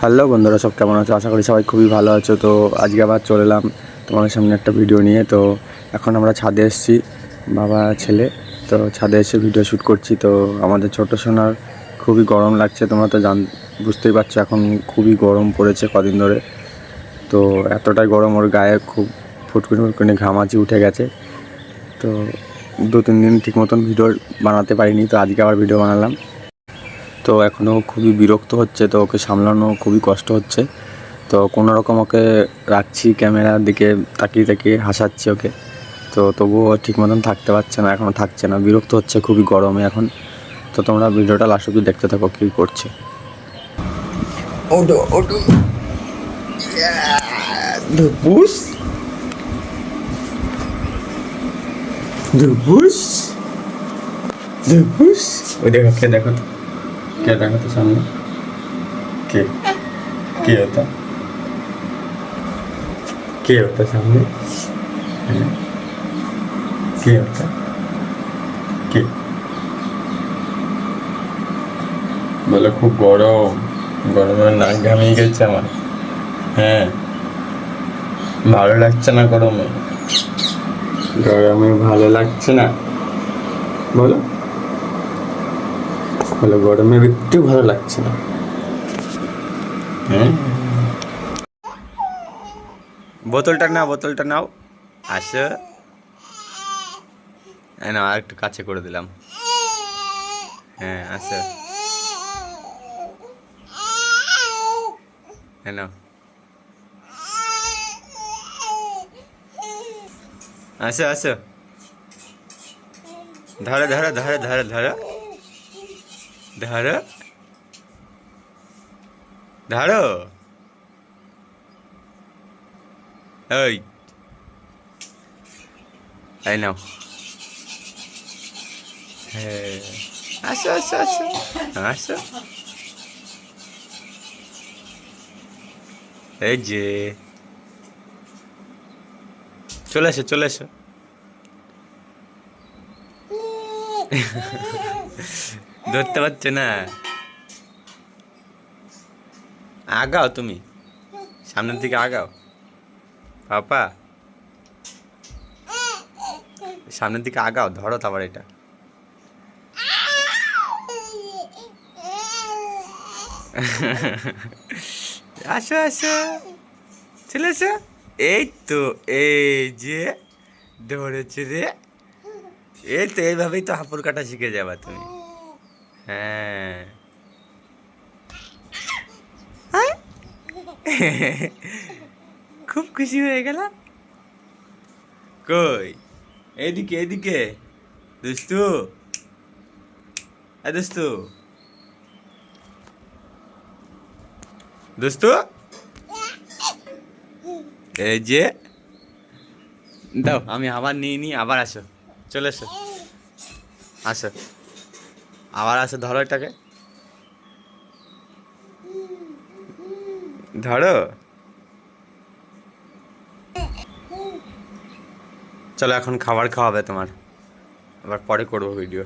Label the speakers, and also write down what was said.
Speaker 1: Hello বন্ধুরা, সব কেমন আছো? আশা করি সবাই খুবই ভালো আছো। তো আজকে আবার চলে এলাম তোমাদের সামনে একটা ভিডিও নিয়ে। তো এখন আমরা ছাদে এসেছি, বাবা ছেলে। তো ছাদে এসে ভিডিও শ্যুট করছি। তো আমাদের ছোটো সোনার খুবই গরম লাগছে, তোমরা তো বুঝতেই পারছো এখন খুবই গরম পড়েছে কদিন ধরে। তো এতটাই গরম, ওর গায়ে খুব ফুটকুনি ফুটকুনি ঘামাচি উঠে গেছে। তো 2-3 দিন ঠিক মতন ভিডিও বানাতে পারিনি, তো আজকে আবার ভিডিও বানালাম। তো এখনও খুবই বিরক্ত হচ্ছে, তো ওকে সামলানো খুবই কষ্ট হচ্ছে। তো কোনো রকম ওকে রাখছি, ক্যামেরার দিকে তাকিয়ে তাকিয়ে হাসাচ্ছি ওকে। তো তবুও ঠিক মতন থাকতে পারছে না, এখনও থাকছে না, বিরক্ত হচ্ছে খুবই গরমে এখন। তো তোমরা ভিডিওটা লাস্ট অবধি দেখতে থাকো কী করছে। ওডো ওডো ধুপুস ধুপুস ধুপুস। ওই দেখো, কে দেখো তো, কে দেখো তো সামনে, কে কে হতো, কে হতো সামনে, কে হতো, কে বলে? খুব গরম, গরমে নাক ঘামিয়ে গেছে আমার। হ্যাঁ, ভালো লাগছে না গরমে, গরমে ভালো লাগছে না। বলো বলো, গরমে একটু ভালো লাগছে না। হ্যাঁ, বোতলটা নাও, বোতলটা নাও। আসো, না আর একটু কাছে করে দিলাম। হ্যাঁ আসো, হ্যাঁ নাও, আসো আসো, ধরো ধরো ধরো ধরো ধরো ধরো ধরো, ওই এই নাও। হ্যাঁ, আসো আসো আসো আসো, এই যে চলে এসো চলে এসো। ধরতে পারছো না, আগাও তুমি, সামনের দিকে আগাও পাপা, সামনের দিকে আগাও, ধরো তারপর এটা। আসো আসো, চলে এসো। এই তো, এই যে ধরেছে রে, এই তো এইভাবেই তো হাঁপুর কাটা শিখে যাবা তুমি। হ্যাঁ, খুব খুশি হয়ে গেল। কই, এইদিকে এইদিকে, দুস্তু, দুস্তু দুস্তু, এই যে দাও, আমি আবার নিয়ে নিই, আবার আসো, চলে এসো, আসো আবার আসো, ধরো এটাকে, ধরো। চলো এখন খাবার খাওয়াবে তোমার, আবার পরে করবো ভিডিও।